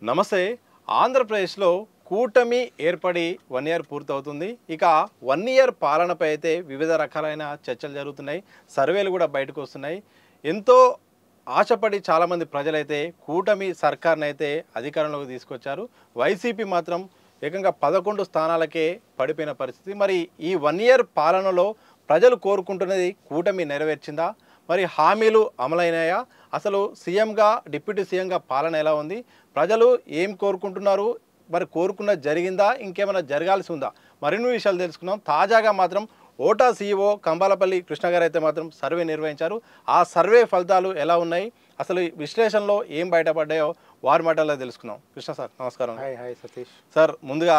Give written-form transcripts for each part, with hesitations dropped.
నమస్తే. ఆంధ్రప్రదేశ్లో కూటమి ఏర్పడి 1 ఇయర్ పూర్తవుతుంది. ఇక 1 ఇయర్ పాలనపై అయితే వివిధ రకాలైన చర్చలు జరుగుతున్నాయి. సర్వేలు కూడా బయటకు వస్తున్నాయి. ఎంతో ఆశపడి చాలామంది ప్రజలైతే కూటమి సర్కార్ని అయితే అధికారంలోకి తీసుకొచ్చారు. వైసీపీ మాత్రం ఏకంగా 11 స్థానాలకే పడిపోయిన పరిస్థితి. మరి ఈ 1 ఇయర్ పాలనలో ప్రజలు కోరుకుంటున్నది కూటమి నెరవేర్చిందా? మరి హామీలు అమలైనాయా? అసలు సీఎంగా డిప్యూటీ సీఎంగా పాలన ఎలా ఉంది? ప్రజలు ఏం కోరుకుంటున్నారు? మరి కోరుకున్న జరిగిందా? ఇంకేమైనా జరగాల్సి ఉందా? మరిన్ని విషయాలు తెలుసుకుందాం. తాజాగా మాత్రం ఓటా సీఈఓ కంబాలపల్లి కృష్ణ గారు అయితే మాత్రం సర్వే నిర్వహించారు. ఆ సర్వే ఫలితాలు ఎలా ఉన్నాయి, అసలు ఈ విశ్లేషణలో ఏం బయటపడ్డాయో వారి మాటల్లో తెలుసుకుందాం. కృష్ణ సార్ నమస్కారం. హాయ్ సతీష్ సార్, ముందుగా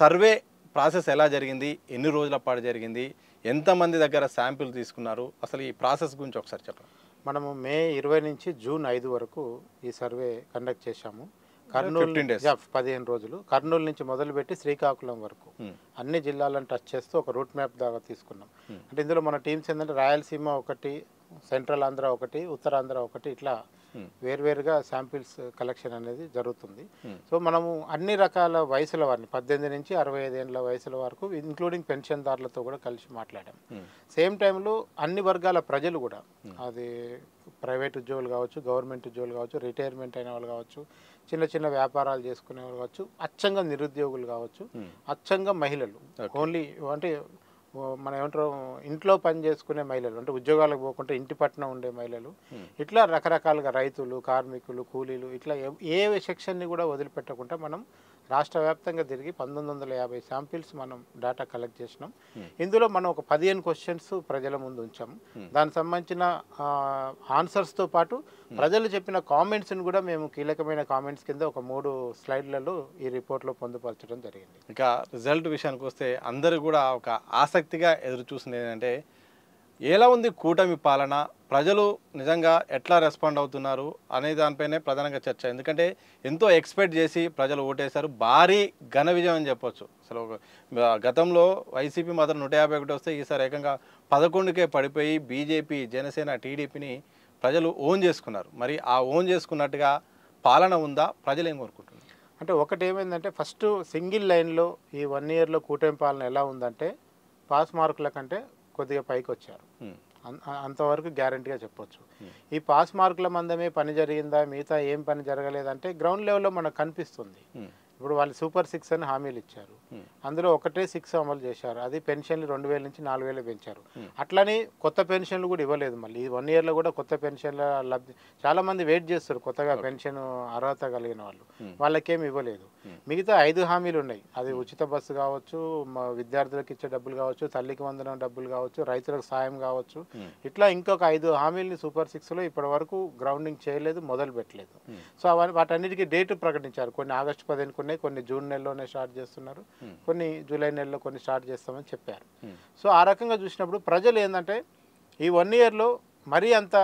సర్వే ప్రాసెస్ ఎలా జరిగింది? ఎన్ని రోజుల పాటు జరిగింది? ఎంతమంది దగ్గర శాంపిల్ తీసుకున్నారు? అసలు ఈ ప్రాసెస్ గురించి ఒకసారి చెప్పండి. మనము మే 20 నుంచి జూన్ 5 వరకు ఈ సర్వే కండక్ట్ చేశాము. కర్నూలు 15 days. 15 రోజులు. కర్నూలు నుంచి మొదలుపెట్టి శ్రీకాకుళం వరకు అన్ని జిల్లాలను టచ్ చేస్తూ ఒక రూట్ మ్యాప్ దాకా తీసుకున్నాం. అంటే ఇందులో మన టీమ్స్ ఏంటంటే రాయలసీమ ఒకటి, సెంట్రల్ ఆంధ్ర ఒకటి, ఉత్తరాంధ్ర ఒకటి, ఇట్లా వేర్వేరుగా శాంపిల్స్ కలెక్షన్ అనేది జరుగుతుంది. సో మనము అన్ని రకాల వయసుల వారిని 18 నుంచి 65 ఏళ్ళ వయసుల వరకు ఇంక్లూడింగ్ పెన్షన్దారులతో కూడా కలిసి మాట్లాడాం. సేమ్ టైంలో అన్ని వర్గాల ప్రజలు కూడా, అది ప్రైవేట్ ఉద్యోగులు కావచ్చు, గవర్నమెంట్ ఉద్యోగులు కావచ్చు, రిటైర్మెంట్ అయిన వాళ్ళు కావచ్చు, చిన్న చిన్న వ్యాపారాలు చేసుకునే వాళ్ళు కావచ్చు, అచ్చంగా నిరుద్యోగులు కావచ్చు, అచ్చంగా మహిళలు, ఓన్లీ అంటే మనం ఏమంటారు ఇంట్లో పని చేసుకునే మహిళలు, అంటే ఉద్యోగాలకు పోకుండా ఇంటి పట్టున ఉండే మహిళలు, ఇట్లా రకరకాలుగా రైతులు, కార్మికులు, కూలీలు, ఇట్లా ఏ సెక్షన్ని కూడా వదిలిపెట్టకుండా మనం రాష్ట్ర వ్యాప్తంగా తిరిగి 1950 శాంపిల్స్ మనం డేటా కలెక్ట్ చేసినాం. ఇందులో మనం ఒక 15 క్వశ్చన్స్ ప్రజల ముందు ఉంచాము. దానికి సంబంధించిన ఆన్సర్స్తో పాటు ప్రజలు చెప్పిన కామెంట్స్ని కూడా మేము కీలకమైన కామెంట్స్ కింద ఒక 3 స్లైడ్లలో ఈ రిపోర్ట్లో పొందుపరచడం జరిగింది. ఇక రిజల్ట్ విషయానికి వస్తే అందరూ కూడా ఒక ఆసక్తిగా ఎదురు చూసింది ఏంటంటే, ఎలా ఉంది కూటమి పాలన, ప్రజలు నిజంగా ఎట్లా రెస్పాండ్ అవుతున్నారు అనే దానిపైనే ప్రధానంగా చర్చ. ఎందుకంటే ఎంతో ఎక్స్పెక్ట్ చేసి ప్రజలు ఓటేశారు. భారీ ఘన విజయం అని చెప్పొచ్చు. అసలు గతంలో వైసీపీ మాత్రం 151 వస్తే ఈసారి ఏకంగా 11కే పడిపోయి బీజేపీ, జనసేన, టీడీపీని ప్రజలు ఓన్ చేసుకున్నారు. మరి ఆ ఓన్ చేసుకున్నట్టుగా పాలన ఉందా? ప్రజలు ఏం కోరుకుంటున్నారు? అంటే ఒకటి ఏమైందంటే, ఫస్ట్ సింగిల్ లైన్లో ఈ 1 ఇయర్లో కూటమి పాలన ఎలా ఉందంటే, పాస్ మార్కుల కంటే కొద్దిగా పైకి వచ్చారు. అంతవరకు గ్యారంటీగా చెప్పొచ్చు. ఈ పాస్ మార్కుల మందమే పని జరిగిందా, మిగతా ఏం పని జరగలేదంటే గ్రౌండ్ లెవెల్లో మనకు కనిపిస్తుంది. ఇప్పుడు వాళ్ళు సూపర్ 6 అని హామీలు ఇచ్చారు. అందులో ఒకటే 6 అమలు చేశారు. అది పెన్షన్లు 2000 నుంచి 4000 పెంచారు. అట్లని కొత్త పెన్షన్లు కూడా ఇవ్వలేదు. మళ్ళీ ఈ 1 ఇయర్లో కూడా కొత్త పెన్షన్ల లబ్ధి చాలా మంది వెయిట్ చేస్తారు, కొత్తగా పెన్షన్ అర్హత కలిగిన వాళ్ళు, వాళ్ళకేమి ఇవ్వలేదు. మిగతా 5 హామీలు ఉన్నాయి. అది ఉచిత బస్సు కావచ్చు, విద్యార్థులకు ఇచ్చే డబ్బులు కావచ్చు, తల్లికి వందనం డబ్బులు కావచ్చు, రైతులకు సాయం కావచ్చు, ఇట్లా ఇంకొక 5 హామీలని సూపర్ 6లో ఇప్పటి వరకు గ్రౌండింగ్ చేయలేదు, మొదలు పెట్టలేదు. సో వాటన్నిటికీ డేట్ ప్రకటించారు. కొన్ని ఆగస్టు 15 కొన్ని జూన్ నెలలోనే స్టార్ట్ చేస్తున్నారు, కొన్ని జూలై నెలలో కొన్ని స్టార్ట్ చేస్తామని చెప్పారు. సో ఆ రకంగా చూసినప్పుడు ప్రజలు ఏంటంటే, ఈ 1 ఇయర్లో మరీ అంత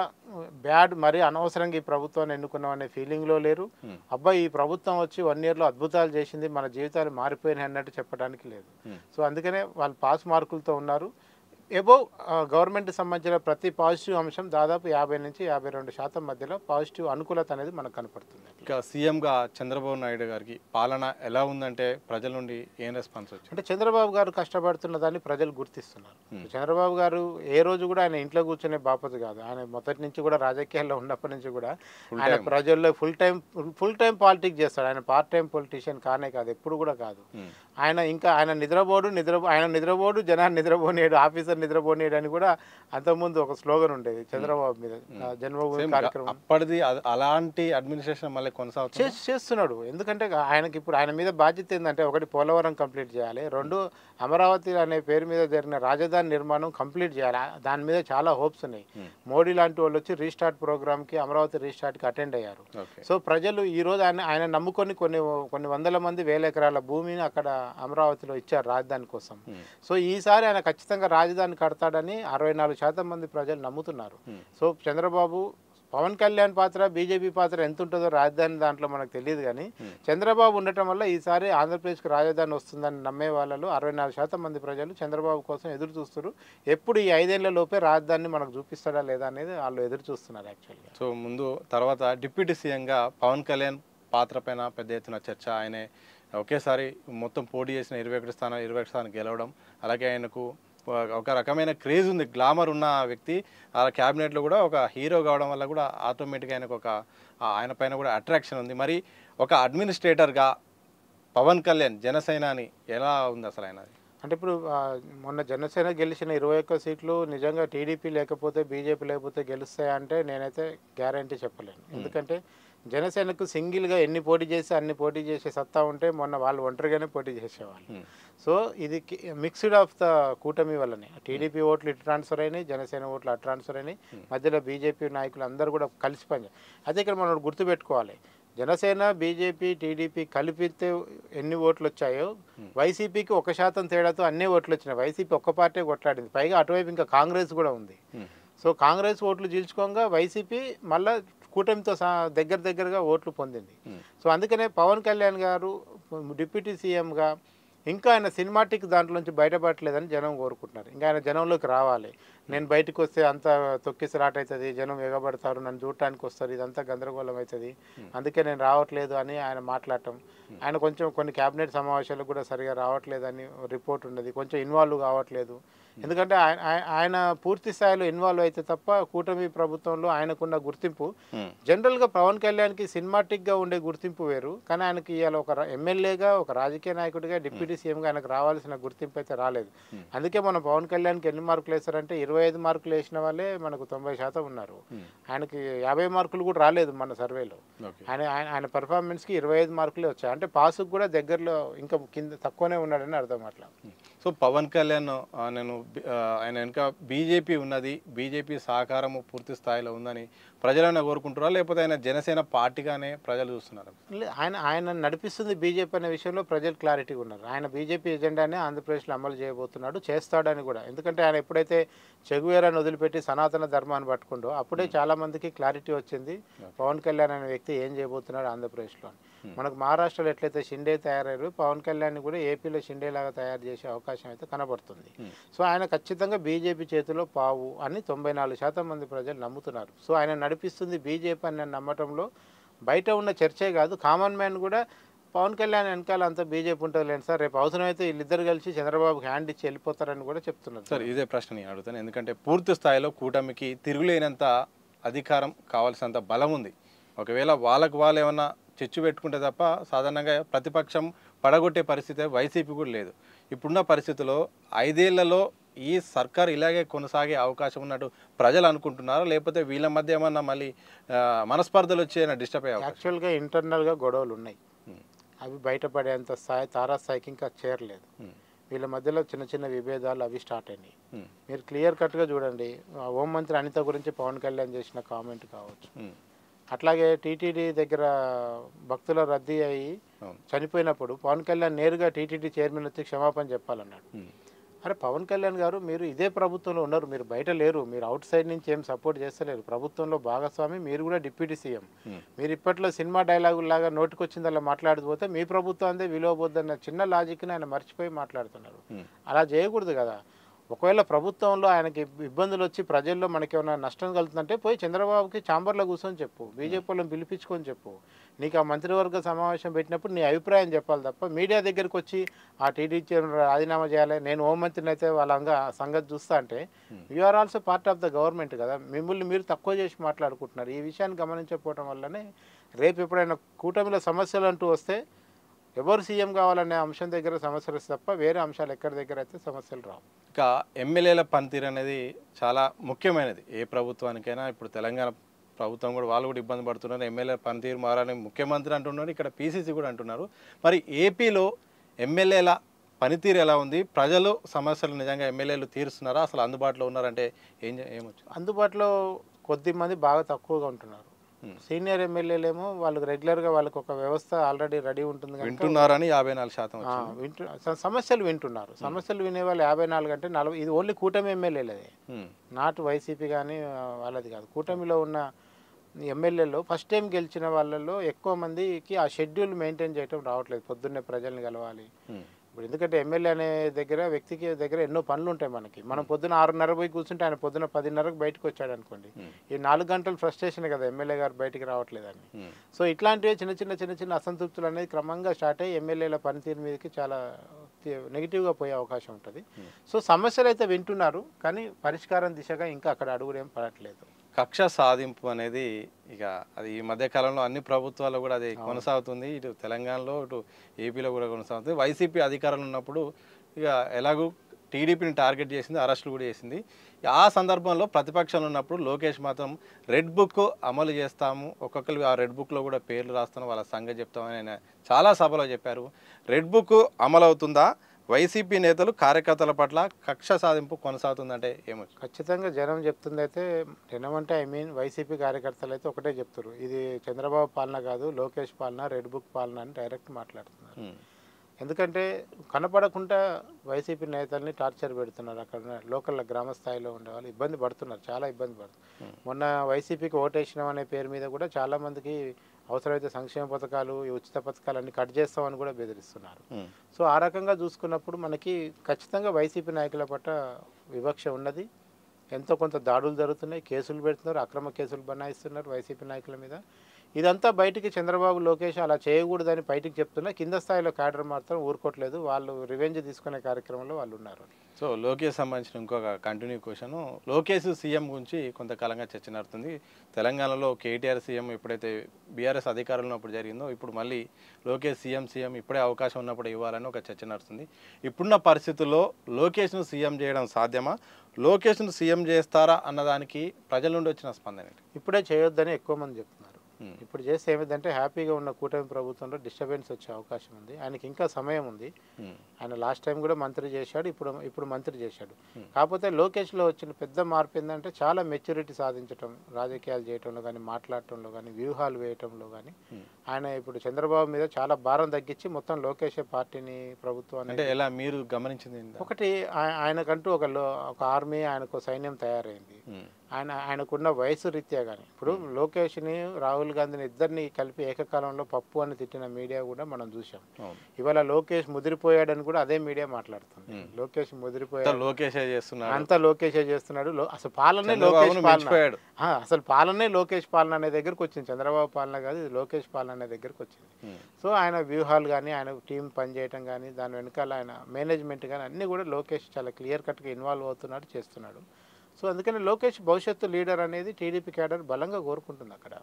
బ్యాడ్, మరీ అనవసరంగా ఈ ప్రభుత్వాన్ని ఎన్నుకున్నాం అనే ఫీలింగ్లో లేరు. అబ్బాయి ఈ ప్రభుత్వం వచ్చి 1 ఇయర్లో అద్భుతాలు చేసింది, మన జీవితాలు మారిపోయినాయి అన్నట్టు చెప్పడానికి లేదు. సో అందుకనే వాళ్ళు పాస్ మార్కులతో ఉన్నారు. ఎబోవ్ గవర్నమెంట్ సంబంధించిన ప్రతి పాజిటివ్ అంశం దాదాపు 50 నుంచి 52% మధ్యలో పాజిటివ్ అనుకూలత అనేది మనకు కనపడుతుంది. ఇక సీఎంగా చంద్రబాబు నాయుడు గారికి పాలన ఎలా ఉందంటే ప్రజల నుండి ఏం రెస్పాన్స్ వచ్చింది? అంటే చంద్రబాబు గారు కష్టపడుతున్న దాన్ని ప్రజలు గుర్తిస్తున్నారు. చంద్రబాబు గారు ఏ రోజు కూడా ఆయన ఇంట్లో కూర్చునే బాపతి కాదు. ఆయన మొదటి నుంచి కూడా రాజకీయాల్లో ఉన్నప్పటి నుంచి కూడా ఆయన ప్రజల్లో ఫుల్ టైం పాలిటిక్స్ చేస్తాడు. ఆయన పార్ట్ టైం పొలిటీషియన్ కానే కాదు, ఎప్పుడు కూడా కాదు. ఆయన నిద్రపోడు జనాన్ని నిద్రపోనేడు, ఆఫీసర్ నిద్రపోనేడు అని కూడా అంతకుముందు ఒక స్లోగన్ ఉండేది చంద్రబాబు మీద. జన్మభూమి కార్యక్రమం అప్పటిది అలాంటి అడ్మినిస్ట్రేషన్ మళ్ళీ చేస్తున్నాడు. ఎందుకంటే ఆయనకి ఇప్పుడు ఆయన మీద బాధ్యత ఏంటంటే, ఒకటి పోలవరం కంప్లీట్ చేయాలి, 2 అమరావతి అనే పేరు మీద జరిగిన రాజధాని నిర్మాణం కంప్లీట్ చేయాలి. దాని మీద చాలా హోప్స్ ఉన్నాయి. మోడీ లాంటి వాళ్ళు వచ్చి రీస్టార్ట్ ప్రోగ్రామ్కి, అమరావతి రీస్టార్ట్కి అటెండ్ అయ్యారు. సో ప్రజలు ఈరోజు ఆయన నమ్ముకొని కొన్ని వందల మంది, 1000 ఎకరాల భూమిని అక్కడ అమరావతిలో ఇచ్చారు రాజధాని కోసం. సో ఈసారి ఆయన ఖచ్చితంగా రాజధాని కడతాడని 64% మంది ప్రజలు నమ్ముతున్నారు. సో చంద్రబాబు, పవన్ కళ్యాణ్ పాత్ర, బీజేపీ పాత్ర ఎంత ఉంటుందో రాజధాని దాంట్లో మనకు తెలియదు. కానీ చంద్రబాబు ఉండటం వల్ల ఈసారి ఆంధ్రప్రదేశ్కి రాజధాని వస్తుందని నమ్మే వాళ్ళలో 64% మంది ప్రజలు చంద్రబాబు కోసం ఎదురు చూస్తారు. ఎప్పుడు ఈ 5 ఏళ్ల లోపే రాజధానిని మనకు చూపిస్తాడా లేదా అనేది వాళ్ళు ఎదురు చూస్తున్నారు యాక్చువల్గా. సో ముందు తర్వాత డిప్యూటీ సీఎంగా పవన్ కళ్యాణ్ పాత్ర పైన పెద్ద ఎత్తున చర్చ. ఆయనే ఒకేసారి మొత్తం పోటీ చేసిన 21 స్థానాలు 21 స్థానాలు గెలవడం, అలాగే ఆయనకు ఒక రకమైన క్రేజ్ ఉంది, గ్లామర్ ఉన్న వ్యక్తి. ఆ క్యాబినెట్లో కూడా ఒక హీరో కావడం వల్ల కూడా ఆటోమేటిక్గా ఆయనకు ఆయన పైన కూడా అట్రాక్షన్ ఉంది. మరి ఒక అడ్మినిస్ట్రేటర్గా పవన్ కళ్యాణ్ జనసేనాని ఎలా ఉంది అసలు ఆయనది? అంటే ఇప్పుడు మొన్న జనసేన గెలిచిన 21 సీట్లు నిజంగా టీడీపీ లేకపోతే బీజేపీ లేకపోతే గెలుస్తాయంటే నేనైతే గ్యారంటీ చెప్పలేను. ఎందుకంటే జనసేనకు సింగిల్గా ఎన్ని పోటీ చేసి అన్ని పోటీ చేసే సత్తా ఉంటే మొన్న వాళ్ళు ఒంటరిగానే పోటీ చేసేవాళ్ళు. సో ఇది మిక్స్డ్ ఆఫ్ ద కూటమి వల్లనే టీడీపీ ఓట్లు ఇటు ట్రాన్స్ఫర్ అయినాయి, జనసేన ఓట్లు అటు ట్రాన్స్ఫర్ అయినాయి, మధ్యలో బీజేపీ నాయకులు అందరూ కూడా కలిసి పనిచేయాలి. అదే ఇక్కడ మనం గుర్తుపెట్టుకోవాలి, జనసేన బీజేపీ టీడీపీ కలిపితే ఎన్ని ఓట్లు వచ్చాయో వైసీపీకి 1% తేడాతో అన్ని ఓట్లు వచ్చినాయి. వైసీపీ ఒక్క పార్టీ కొట్లాడింది, పైగా అటువైపు ఇంకా కాంగ్రెస్ కూడా ఉంది. సో కాంగ్రెస్ ఓట్లు చీల్చుకోగా వైసీపీ మళ్ళీ కూటమితో దగ్గరగా ఓట్లు పొందింది. సో అందుకనే పవన్ కళ్యాణ్ గారు డిప్యూటీ సీఎంగా ఇంకా ఆయన సినిమాటిక్ దాంట్లోంచి బయటపడలేదని జనం కోరుకుంటున్నారు. ఇంకా ఆయన జనంలోకి రావాలి. నేను బయటకు వస్తే అంత తొక్కిసలాట అవుతుంది, జనం ఎగబడతారు, నన్ను చూడటానికి వస్తారు, ఇదంతా గందరగోళం అవుతుంది, అందుకే నేను రావట్లేదు అని ఆయన మాట్లాడటం. ఆయన కొంచెం కొన్ని క్యాబినెట్ సమావేశాలకు కూడా సరిగా రావట్లేదని రిపోర్ట్ ఉన్నది, కొంచెం ఇన్వాల్వ్ కావట్లేదు. ఎందుకంటే ఆయన పూర్తి స్థాయిలో ఇన్వాల్వ్ అయితే తప్ప కూటమి ప్రభుత్వంలో ఆయనకున్న గుర్తింపు జనరల్గా పవన్ కళ్యాణ్కి సినిమాటిక్గా ఉండే గుర్తింపు వేరు, కానీ ఆయనకి ఇవాళ ఒక ఎమ్మెల్యేగా ఒక రాజకీయ నాయకుడిగా డిప్యూటీ సీఎంగా ఆయనకు రావాల్సిన గుర్తింపు అయితే రాలేదు. అందుకే మనం పవన్ కళ్యాణ్కి ఎన్ని మార్కులు వేస్తారంటే 25 మార్కులు వేసిన వాళ్ళే మనకు 90% ఉన్నారు. ఆయనకి 50 మార్కులు కూడా రాలేదు మన సర్వేలో. ఆయన పర్ఫార్మెన్స్కి 25 మార్కులే వచ్చాయి. అంటే పాస్కి కూడా దగ్గరలో ఇంకా కింద తక్కువనే ఉన్నాడని అర్థం అట్లా. సో పవన్ కళ్యాణ్ ఆయన వెనుక బీజేపీ ఉన్నది, బీజేపీ సహకారము పూర్తి స్థాయిలో ఉందని ప్రజలైనా కోరుకుంటున్నారా, లేకపోతే ఆయన జనసేన పార్టీగానే ప్రజలు చూస్తున్నారు? ఆయన నడిపిస్తుంది బీజేపీ అనే విషయంలో ప్రజలు క్లారిటీగా ఉన్నారు. ఆయన బీజేపీ ఎజెండానే ఆంధ్రప్రదేశ్లో అమలు చేయబోతున్నాడు, చేస్తాడని కూడా. ఎందుకంటే ఆయన ఎప్పుడైతే చెగువేరాన్ని వదిలిపెట్టి సనాతన ధర్మాన్ని పట్టుకుంటో అప్పుడే చాలామందికి క్లారిటీ వచ్చింది పవన్ కళ్యాణ్ అనే వ్యక్తి ఏం చేయబోతున్నాడు ఆంధ్రప్రదేశ్లో. మనకు మహారాష్ట్రలో ఎట్లయితే షిండే తయారయ్యారు, పవన్ కళ్యాణ్ కూడా ఏపీలో షిండే లాగా తయారు చేసే అవకాశం అయితే కనబడుతుంది. సో ఆయన ఖచ్చితంగా బీజేపీ చేతిలో పావు అని 94% మంది ప్రజలు నమ్ముతున్నారు. సో ఆయన నడిపిస్తుంది బీజేపీ అని నమ్మటంలో బయట ఉన్న చర్చే కాదు, కామన్ మ్యాన్ కూడా పవన్ కళ్యాణ్ వెనకాల అంతా బీజేపీ ఉంటుంది లేండి సార్, రేపు అవసరమైతే వీళ్ళిద్దరు కలిసి చంద్రబాబుకి హ్యాండ్ ఇచ్చి వెళ్ళిపోతారని కూడా చెప్తున్నారు. సార్ ఇదే ప్రశ్న నేను అడుగుతాను, ఎందుకంటే పూర్తి స్థాయిలో కూటమికి తిరుగులేనంత అధికారం, కావాల్సినంత బలం ఉంది. ఒకవేళ వాళ్ళు ఏమన్నా చిచ్చు పెట్టుకుంటే తప్ప సాధారణంగా ప్రతిపక్షం పడగొట్టే పరిస్థితి వైసీపీ కూడా లేదు. ఇప్పుడున్న పరిస్థితుల్లో 5 ఏళ్లలో ఈ సర్కార్ ఇలాగే కొనసాగే అవకాశం ఉన్నట్టు ప్రజలు అనుకుంటున్నారా, లేకపోతే వీళ్ళ మధ్య ఏమన్నా మళ్ళీ మనస్పర్ధలు వచ్చే డిస్టర్బ్ అయ్యే? యాక్చువల్గా ఇంటర్నల్గా గొడవలు ఉన్నాయి, అవి బయటపడేంత తారాస్థాయికి ఇంకా చేరలేదు. వీళ్ళ మధ్యలో చిన్న చిన్న విభేదాలు అవి స్టార్ట్ అయినాయి. మీరు క్లియర్ కట్గా చూడండి, హోంమంత్రి అనిత గురించి పవన్ కళ్యాణ్ చేసిన కామెంట్ కావచ్చు, అట్లాగే టీటీడీ దగ్గర భక్తుల రద్దీ అయ్యి చనిపోయినప్పుడు పవన్ కళ్యాణ్ నేరుగా టీటీడీ చైర్మన్ వచ్చి క్షమాపణ చెప్పాలన్నాడు. అరే పవన్ కళ్యాణ్ గారు, మీరు ఇదే ప్రభుత్వంలో ఉన్నారు, మీరు బయట లేరు, మీరు అవుట్ సైడ్ నుంచి ఏం సపోర్ట్ చేస్తలేరు, ప్రభుత్వంలో భాగస్వామి, మీరు కూడా డిప్యూటీ సీఎం. మీరు ఇప్పట్లో సినిమా డైలాగులాగా నోటికొచ్చిందల్లా మాట్లాడిపోతే మీ ప్రభుత్వం అందే విలువ పోద్దన్న చిన్న లాజిక్ని ఆయన మర్చిపోయి మాట్లాడుతున్నారు. అలా చేయకూడదు కదా. ఒకవేళ ప్రభుత్వంలో ఆయనకి ఇబ్బందులు వచ్చి ప్రజల్లో మనకి ఏమైనా నష్టం కలుగుతుందంటే పోయి చంద్రబాబుకి ఛాంబర్లో కూర్చొని చెప్పు, బీజేపీ వాళ్ళని పిలిపించుకొని చెప్పు. నీకు ఆ మంత్రివర్గ సమావేశం పెట్టినప్పుడు నీ అభిప్రాయం చెప్పాలి తప్ప మీడియా దగ్గరికి వచ్చి ఆ టీడీపీ రాజీనామా చేయాలి, నేను హోంమంత్రిని అయితే వాళ్ళ సంగతి చూస్తా అంటే you are also part of the government కదా, మిమ్మల్ని మీరు తక్కువ చేసి మాట్లాడుకుంటున్నారు. ఈ విషయాన్ని గమనించకపోవడం వల్లనే రేపు ఎప్పుడైనా కూటమిలో సమస్యలు అంటూ వస్తే ఎవరు సీఎం కావాలనే అంశం దగ్గర సమస్యలు వస్తే తప్ప వేరే అంశాలు ఎక్కడి దగ్గర అయితే సమస్యలు రావు. ఇక ఎమ్మెల్యేల పనితీరు అనేది చాలా ముఖ్యమైనది ఏ ప్రభుత్వానికైనా. ఇప్పుడు తెలంగాణ ప్రభుత్వం కూడా వాళ్ళు కూడా ఇబ్బంది పడుతున్నారు, ఎమ్మెల్యేల పనితీరు మారని ముఖ్యమంత్రి అంటున్నారు, ఇక్కడ పీసీసీ కూడా అంటున్నారు. మరి ఏపీలో ఎమ్మెల్యేల పనితీరు ఎలా ఉంది? ప్రజలు సమస్యలు నిజంగా ఎమ్మెల్యేలు తీరుస్తున్నారా? అసలు అందుబాటులో ఉన్నారంటే ఏమొచ్చు? అందుబాటులో కొద్ది మంది బాగా తక్కువగా ఉంటున్నారు. సీనియర్ ఎమ్మెల్యేలేమో వాళ్ళకి రెగ్యులర్గా వాళ్ళకి ఒక వ్యవస్థ ఆల్రెడీ రెడీ ఉంటుంది, వింటున్నారని 54% సమస్యలు వింటున్నారు. సమస్యలు వినే వాళ్ళు 54 అంటే 40. ఇది ఓన్లీ కూటమి ఎమ్మెల్యేలదే, నాట్ వైసీపీ కానీ వాళ్ళది కాదు. కూటమిలో ఉన్న ఎమ్మెల్యేలో ఫస్ట్ టైం గెలిచిన వాళ్ళలో ఎక్కువ మందికి ఆ షెడ్యూల్ మెయింటైన్ చేయడం రావట్లేదు. పొద్దున్నే ప్రజల్ని కలవాలి, ఇప్పుడు ఎందుకంటే ఎమ్మెల్యే అనే వ్యక్తికి దగ్గర ఎన్నో పనులు ఉంటాయి మనకి. మనం పొద్దున 6:30 పోయి కూర్చుంటే ఆయన పొద్దున 10:30కి బయటకు వచ్చాడు అనుకోండి, ఈ 4 గంటలు ఫ్రస్ట్రేషన్ కదా ఎమ్మెల్యే గారు బయటికి రావట్లేదని. సో ఇట్లాంటివి చిన్న చిన్న అసంతృప్తులు అనేది క్రమంగా స్టార్ట్ అయ్యి ఎమ్మెల్యేల పనితీరు మీదకి చాలా నెగిటివ్గా పోయే అవకాశం ఉంటుంది. సో సమస్యలు అయితే వింటున్నారు, కానీ పరిష్కారం దిశగా ఇంకా అక్కడ అడుగులేం పడట్లేదు. కక్ష సాధింపు అనేది ఇక అది ఈ మధ్య కాలంలో అన్ని ప్రభుత్వాల్లో కూడా అది కొనసాగుతుంది. ఇటు తెలంగాణలో ఇటు ఏపీలో కూడా కొనసాగుతుంది. వైసీపీ అధికారంలో ఉన్నప్పుడు ఇక ఎలాగూ టీడీపీని టార్గెట్ చేసింది, అరెస్టులు కూడా చేసింది. ఆ సందర్భంలో ప్రతిపక్షంలో ఉన్నప్పుడు లోకేష్ మాత్రం రెడ్ బుక్ అమలు చేస్తాము, ఒక్కొక్కరు ఆ రెడ్ బుక్లో కూడా పేర్లు రాస్తాను, వాళ్ళ సంగతి చెప్తామని ఆయన చాలా సభలో చెప్పారు. రెడ్ బుక్ అమలు అవుతుందా? వైసీపీ నేతలు కార్యకర్తల పట్ల కక్ష సాధింపు కొనసాగుతుందంటే ఏమో? ఖచ్చితంగా జనం చెప్తుంది అయితే, జనం అంటే వైసీపీ కార్యకర్తలు అయితే ఒకటే చెప్తారు, ఇది చంద్రబాబు పాలన కాదు, లోకేష్ పాలన, రెడ్ బుక్ పాలన అని డైరెక్ట్ మాట్లాడుతున్నారు. ఎందుకంటే కనపడకుండా వైసీపీ నేతల్ని టార్చర్ పెడుతున్నారు. అక్కడ లోకల్ గ్రామ స్థాయిలో ఉండే వాళ్ళు ఇబ్బంది పడుతున్నారు, చాలా ఇబ్బంది పడుతున్నారు. మొన్న వైసీపీకి ఓటేసినాం అనే పేరు మీద కూడా చాలామందికి అవసరమైతే సంక్షేమ పథకాలు, ఈ ఉచిత పథకాలు అన్ని కట్ చేస్తామని కూడా బెదిరిస్తున్నారు. సో ఆ రకంగా చూసుకున్నప్పుడు మనకి ఖచ్చితంగా వైసీపీ నాయకుల పట్ల వివక్ష ఉన్నది. ఎంతో కొంత దాడులు జరుగుతున్నాయి, కేసులు పెడుతున్నారు, అక్రమ కేసులు బనాయిస్తున్నారు వైసీపీ నాయకుల మీద. ఇదంతా బయటికి చంద్రబాబు, లోకేష్ అలా చేయకూడదని బయటికి చెప్తున్నా, కింద స్థాయిలో క్యాడర్ మాత్రం ఊరుకోవట్లేదు. వాళ్ళు రివెంజ్ తీసుకునే కార్యక్రమంలో వాళ్ళు ఉన్నారు. సో లోకేష్ సంబంధించిన ఇంకొక కంటిన్యూ క్వశ్చన్, లోకేష్ సీఎం గురించి కొంతకాలంగా చర్చ నడుతుంది. తెలంగాణలో కేటీఆర్ సీఎం ఎప్పుడైతే బీఆర్ఎస్ అధికారంలో ఉన్నప్పుడు జరిగిందో, ఇప్పుడు మళ్ళీ లోకేష్ సీఎం ఇప్పుడే అవకాశం ఉన్నప్పుడు ఇవ్వాలని ఒక చర్చ నడుస్తుంది. ఇప్పుడున్న పరిస్థితుల్లో లోకేష్ను సీఎం చేయడం సాధ్యమా? లోకేష్ను సీఎం చేస్తారా అన్నదానికి ప్రజల నుండి వచ్చిన స్పందన ఏంటి? ఇప్పుడే చేయొద్దని ఎక్కువ మంది చెప్తున్నారు. ఇప్పుడు చేస్తే ఏమిటంటే హ్యాపీగా ఉన్న కూటమి ప్రభుత్వంలో డిస్టర్బెన్స్ వచ్చే అవకాశం ఉంది. ఆయనకి ఇంకా సమయం ఉంది. ఆయన లాస్ట్ టైం కూడా మంత్రి చేశాడు, ఇప్పుడు మంత్రి చేశాడు. కాకపోతే లోకేష్లో వచ్చిన పెద్ద మార్పు ఏంటంటే చాలా మెచ్యూరిటీ సాధించడం, రాజకీయాలు చేయటంలో కానీ, మాట్లాడటంలో కానీ, వ్యూహాలు వేయటంలో కానీ ఆయన ఇప్పుడు చంద్రబాబు మీద చాలా భారం తగ్గించి మొత్తం లోకేష్ పార్టీని, ప్రభుత్వాన్ని అంటే ఎలా మీరు గమనించింది? ఒకటి, ఆయనకంటూ ఒక ఆర్మీ, ఆయనకు సైన్యం తయారైంది. ఆయనకున్న వయసు రీత్యా కానీ, ఇప్పుడు లోకేష్ని, రాహుల్ గాంధీని ఇద్దరిని కలిపి ఏకకాలంలో పప్పు అని తిట్టిన మీడియా కూడా మనం చూసాం. ఇవాళ లోకేష్ ముదిరిపోయాడని కూడా అదే మీడియా మాట్లాడుతుంది. లోకేష్ ముదిరిపోయాడు, అంతా లోకేషే చేస్తున్నాడు, అసలు పాలనే లోకేష్ పాలన, అసలు పాలనే లోకేష్ పాలన అనే దగ్గరకు వచ్చింది. చంద్రబాబు పాలన కాదు, ఇది లోకేష్ పాలన అనే దగ్గరకు వచ్చింది. సో ఆయన వ్యూహాలు కానీ, ఆయన టీం పనిచేయటం కానీ, దాని వెనకాల ఆయన మేనేజ్మెంట్ కానీ అన్నీ కూడా లోకేష్ చాలా క్లియర్ కట్గా ఇన్వాల్వ్ అవుతున్నాడు, చేస్తున్నాడు. సో అందుకని లోకేష్ భవిష్యత్తు లీడర్ అనేది టీడీపీ క్యాడర్ బలంగా కోరుకుంటుంది అక్కడ.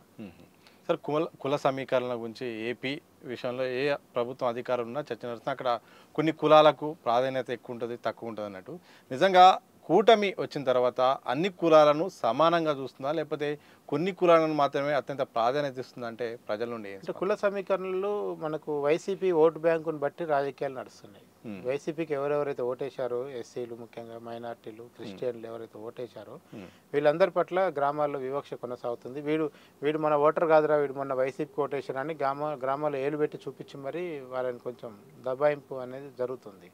సార్, కుల సమీకరణ గురించి ఏపీ విషయంలో ఏ ప్రభుత్వం అధికారం ఉన్నా చర్చ నడుస్తుంది. అక్కడ కొన్ని కులాలకు ప్రాధాన్యత ఎక్కువ ఉంటుంది, తక్కువ ఉంటుంది అన్నట్టు. నిజంగా కూటమి వచ్చిన తర్వాత అన్ని కులాలను సమానంగా చూస్తుందా, లేకపోతే కొన్ని కులాలను మాత్రమే అత్యంత ప్రాధాన్యత ఇస్తుందా అంటే ప్రజల నుండి? అంటే కుల సమీకరణలు మనకు వైసీపీ ఓటు బ్యాంకును బట్టి రాజకీయాలు నడుస్తున్నాయి. వైసీపీకి ఎవరెవరైతే ఓటేశారో, ఎస్సీలు ముఖ్యంగా, మైనార్టీలు, క్రిస్టియన్లు ఎవరైతే ఓటేశారో వీళ్ళందరి పట్ల గ్రామాల్లో వివక్ష కొనసాగుతుంది. వీడు మన ఓటర్ కాదురా, వీడు మొన్న వైసీపీకి ఓటేశారని గ్రామాల్లో ఏలు పెట్టి చూపించి మరి వాళ్ళని కొంచెం దబాయింపు అనేది జరుగుతుంది.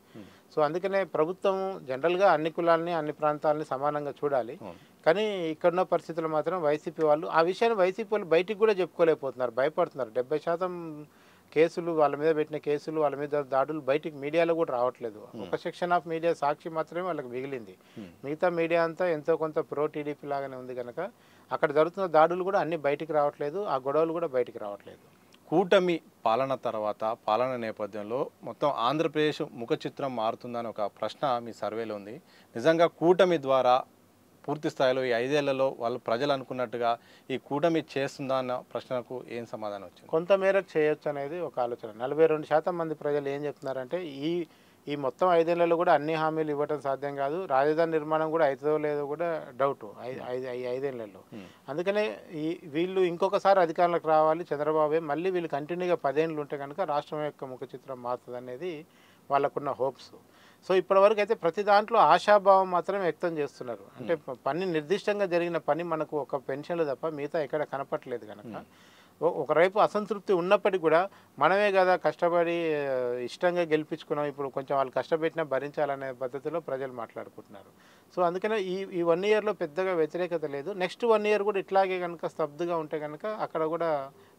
సో అందుకనే ప్రభుత్వం జనరల్గా అన్ని కులాలని, అన్ని ప్రాంతాలని సమానంగా చూడాలి. కానీ ఇక్కడున్న పరిస్థితులు మాత్రం వైసీపీ వాళ్ళు ఆ విషయాన్ని వైసీపీ వాళ్ళు బయటికి కూడా చెప్పుకోలేకపోతున్నారు, భయపడుతున్నారు. 70% కేసులు, వాళ్ళ మీద పెట్టిన కేసులు, వాళ్ళ మీద దాడులు బయటికి మీడియాలో కూడా రావట్లేదు. ఒక సెక్షన్ ఆఫ్ మీడియా, సాక్షి మాత్రమే వాళ్ళకి మిగిలింది. మిగతా మీడియా అంతా ఎంతో కొంత ప్రో టీడీపీ లాగానే ఉంది కనుక అక్కడ జరుగుతున్న దాడులు కూడా అన్ని బయటికి రావట్లేదు, ఆ గొడవలు కూడా బయటికి రావట్లేదు. కూటమి పాలన తర్వాత, పాలన నేపథ్యంలో మొత్తం ఆంధ్రప్రదేశ్ ముఖ చిత్రం మారుతుందని ఒక ప్రశ్న మీ సర్వేలో ఉంది. నిజంగా కూటమి ద్వారా పూర్తి స్థాయిలో ఈ 5 ఏళ్లలో వాళ్ళు ప్రజలు అనుకున్నట్టుగా ఈ కూటమి చేస్తుందా అన్న ప్రశ్నకు ఏం సమాధానం వచ్చింది? కొంత మేరకు చేయొచ్చు అనేది ఒక ఆలోచన. 42% మంది ప్రజలు ఏం చెప్తున్నారంటే ఈ మొత్తం 5 ఏళ్లలో కూడా అన్ని హామీలు ఇవ్వటం సాధ్యం కాదు, రాజధాని నిర్మాణం కూడా అవుతుందో లేదో కూడా డౌట్ 5 ఏళ్లలో. అందుకనే వీళ్ళు ఇంకొకసారి అధికారంలోకి రావాలి చంద్రబాబు, మళ్ళీ వీళ్ళు కంటిన్యూగా 10 ఏళ్ళు ఉంటే కనుక రాష్ట్రం యొక్క ముఖ చిత్రం మారుతుంది అనేది వాళ్ళకున్న హోప్స్. సో ఇప్పటివరకు అయితే ప్రతి దాంట్లో ఆశాభావం మాత్రమే వ్యక్తం చేస్తున్నారు. అంటే పని నిర్దిష్టంగా జరిగిన పని మనకు ఒక పెన్షన్లు తప్ప మిగతా ఎక్కడ కనపట్లేదు కనుక ఒకవైపు అసంతృప్తి ఉన్నప్పటికీ కూడా మనమే కదా కష్టపడి ఇష్టంగా గెలిపించుకున్నాం, ఇప్పుడు కొంచెం వాళ్ళు కష్టపెట్టినా భరించాలనే పద్ధతిలో ప్రజలు మాట్లాడుకుంటున్నారు. సో అందుకనే ఈ 1 ఇయర్లో పెద్దగా వ్యతిరేకత లేదు. నెక్స్ట్ 1 ఇయర్ కూడా ఇట్లాగే కనుక స్తబ్దుగా ఉంటే కనుక అక్కడ కూడా